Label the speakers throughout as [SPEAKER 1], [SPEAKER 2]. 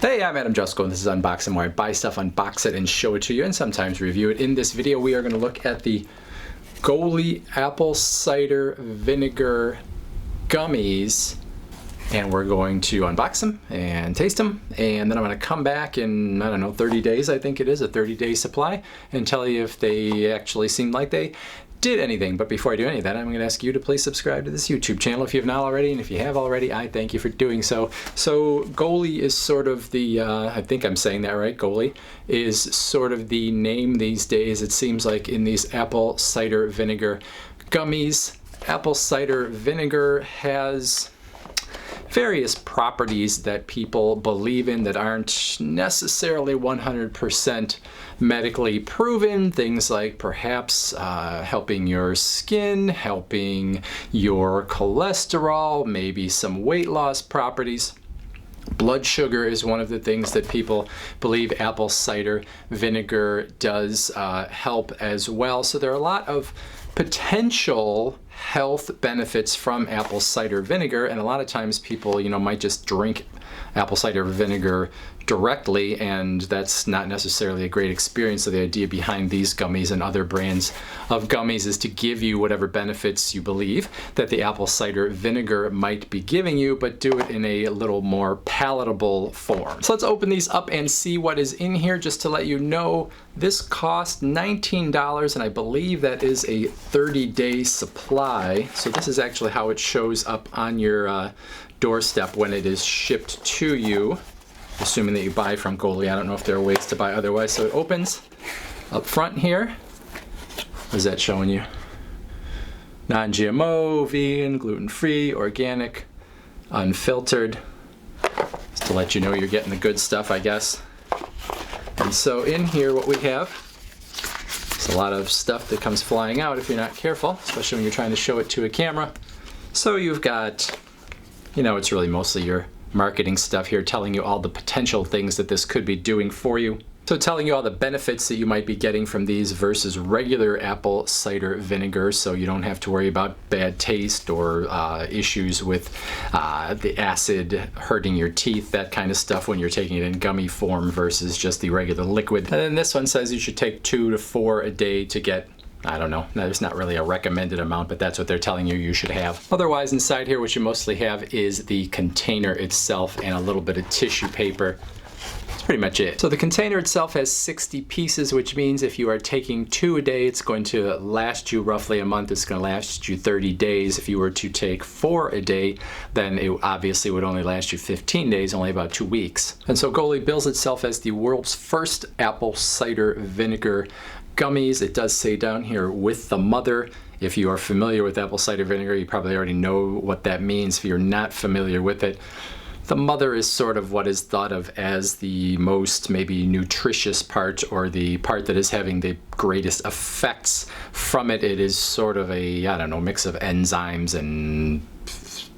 [SPEAKER 1] Hey, I'm Adam Jusko, and this is Unboxing, where I buy stuff, unbox it, and show it to you, and sometimes review it. In this video, we are going to look at the Goli apple cider vinegar gummies, and we're going to unbox them and taste them, and then I'm going to come back in, I don't know, 30 days, I think it is, a 30-day supply, and tell you if they actually seem like they did anything. But before I do any of that, I'm going to ask you to please subscribe to this YouTube channel if you have not already, and if you have already, I thank you for doing so. So Goli is sort of the, I think I'm saying that right, Goli is sort of the name these days, it seems like, in these apple cider vinegar gummies. Apple cider vinegar has various properties that people believe in that aren't necessarily 100% medically proven. Things like perhaps helping your skin, helping your cholesterol, maybe some weight loss properties. Blood sugar is one of the things that people believe apple cider vinegar does help as well. So there are a lot of potential health benefits from apple cider vinegar, and a lot of times people, might just drink apple cider vinegar directly, and that's not necessarily a great experience. So the idea behind these gummies and other brands of gummies is to give you whatever benefits you believe that the apple cider vinegar might be giving you, but do it in a little more palatable form. So let's open these up and see what is in here. Just to let you know, this cost $19, and I believe that is a 30-day supply. So this is actually how it shows up on your doorstep when it is shipped to you, assuming that you buy from Goli. I don't know if there are ways to buy otherwise. So it opens up front here. What is that showing you? Non-GMO, vegan, gluten-free, organic, unfiltered. Just to let you know you're getting the good stuff, I guess. And so in here what we have is a lot of stuff that comes flying out if you're not careful, especially when you're trying to show it to a camera. So you've got, it's really mostly your marketing stuff here, telling you all the potential things that this could be doing for you. So telling you all the benefits that you might be getting from these versus regular apple cider vinegar, so you don't have to worry about bad taste or issues with the acid hurting your teeth, that kind of stuff when you're taking it in gummy form versus just the regular liquid. And then this one says you should take 2 to 4 a day to get, I don't know, there's not really a recommended amount, but that's what they're telling you you should have. Otherwise, inside here what you mostly have is the container itself and a little bit of tissue paper. That's pretty much it. So the container itself has 60 pieces, which means if you are taking 2 a day, it's going to last you roughly a month. It's going to last you 30 days. If you were to take 4 a day, then it obviously would only last you 15 days, only about 2 weeks. And so Goli bills itself as the world's first apple cider vinegar gummies. It does say down here, with the mother. If you are familiar with apple cider vinegar, you probably already know what that means. If you're not familiar with it, the mother is sort of what is thought of as the most maybe nutritious part, or the part that is having the greatest effects from it. It is sort of a, I don't know, mix of enzymes and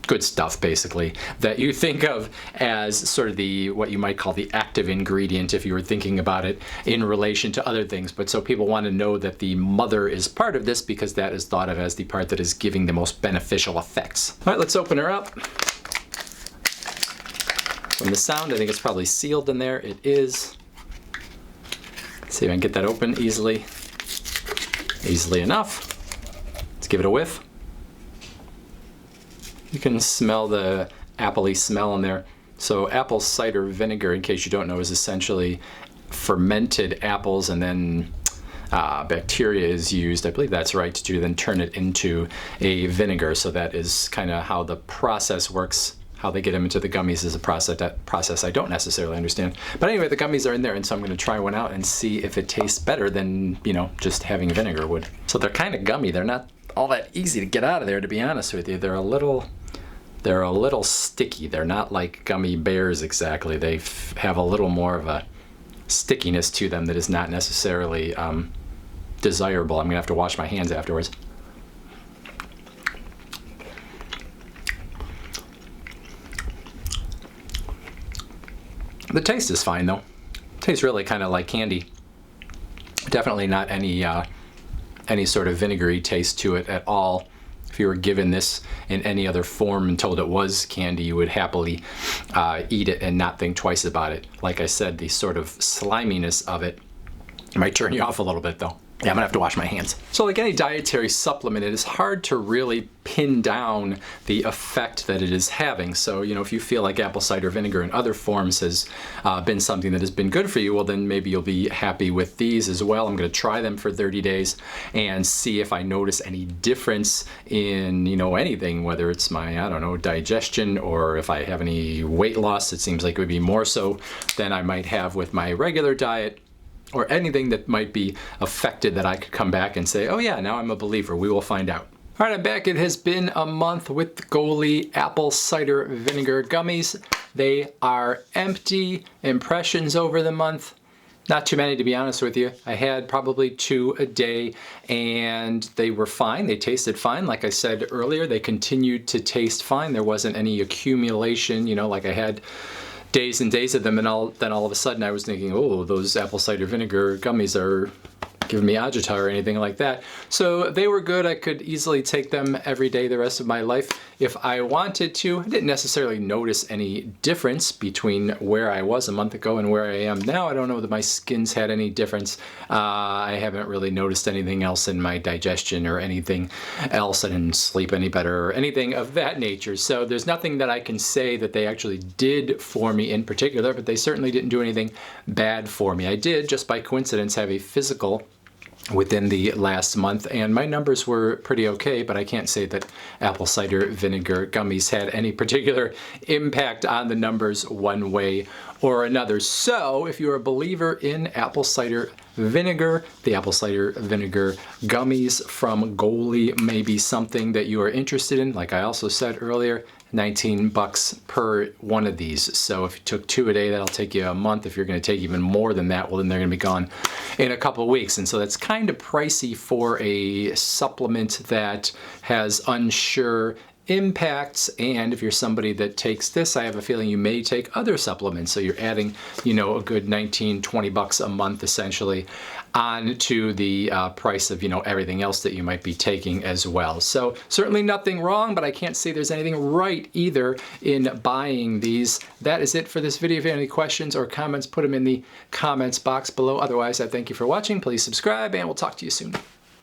[SPEAKER 1] good stuff, basically, that you think of as sort of the, what you might call the active ingredient if you were thinking about it in relation to other things. But so people want to know that the mother is part of this because that is thought of as the part that is giving the most beneficial effects. All right, let's open her up. From the sound, I think it's probably sealed in there. It is. Let's see if I can get that open easily. Easily enough. Let's give it a whiff. You can smell the appley smell in there. So apple cider vinegar, in case you don't know, is essentially fermented apples, and then bacteria is used, I believe that's right, to then turn it into a vinegar. So that is kind of how the process works. How they get them into the gummies is a process I don't necessarily understand. But anyway, the gummies are in there, and so I'm going to try one out and see if it tastes better than, just having vinegar would. So they're kind of gummy. They're not all that easy to get out of there, to be honest with you. They're a little sticky. They're not like gummy bears exactly. They have a little more of a stickiness to them that is not necessarily desirable. I'm gonna have to wash my hands afterwards. The taste is fine though. It tastes really kind of like candy. Definitely not any sort of vinegary taste to it at all. If you were given this in any other form and told it was candy, you would happily eat it and not think twice about it. Like I said, the sort of sliminess of it might turn you off a little bit though. Yeah, I'm gonna have to wash my hands. So like any dietary supplement, it is hard to really pin down the effect that it is having. So, you know, if you feel like apple cider vinegar in other forms has been something that has been good for you, well then maybe you'll be happy with these as well. I'm gonna try them for 30 days and see if I notice any difference in, you know, anything, whether it's my, I don't know, digestion, or if I have any weight loss. It seems like it would be more so than I might have with my regular diet, or anything that might be affected that I could come back and say, oh yeah, now I'm a believer. We will find out. All right, I'm back. It has been a month with the Goli apple cider vinegar gummies. They are empty. Impressions over the month, not too many, to be honest with you. I had probably 2 a day and they were fine. They tasted fine. Like I said earlier, they continued to taste fine. There wasn't any accumulation, you know, like I had days and days of them, and then all of a sudden I was thinking, oh, those apple cider vinegar gummies are giving me agita or anything like that. So they were good. I could easily take them every day the rest of my life if I wanted to. I didn't necessarily notice any difference between where I was a month ago and where I am now. I don't know that my skin's had any difference. I haven't really noticed anything else in my digestion or anything else. I didn't sleep any better or anything of that nature. So there's nothing that I can say that they actually did for me in particular, but they certainly didn't do anything bad for me. I did, just by coincidence, have a physical within the last month, and my numbers were pretty okay, but I can't say that apple cider vinegar gummies had any particular impact on the numbers one way or another. So if you're a believer in apple cider vinegar, the apple cider vinegar gummies from Goli may be something that you are interested in. Like I also said earlier, 19 bucks per one of these. So if you took 2 a day, that'll take you a month. If you're going to take even more than that, well, then they're going to be gone in a couple of weeks. And so that's kind of pricey for a supplement that has unsure impacts. And if you're somebody that takes this, I have a feeling you may take other supplements. So you're adding, you know, a good 19, 20 bucks a month essentially onto the price of, you know, everything else that you might be taking as well. So certainly nothing wrong, but I can't say there's anything right either in buying these. That is it for this video. If you have any questions or comments, put them in the comments box below. Otherwise, I thank you for watching. Please subscribe and we'll talk to you soon.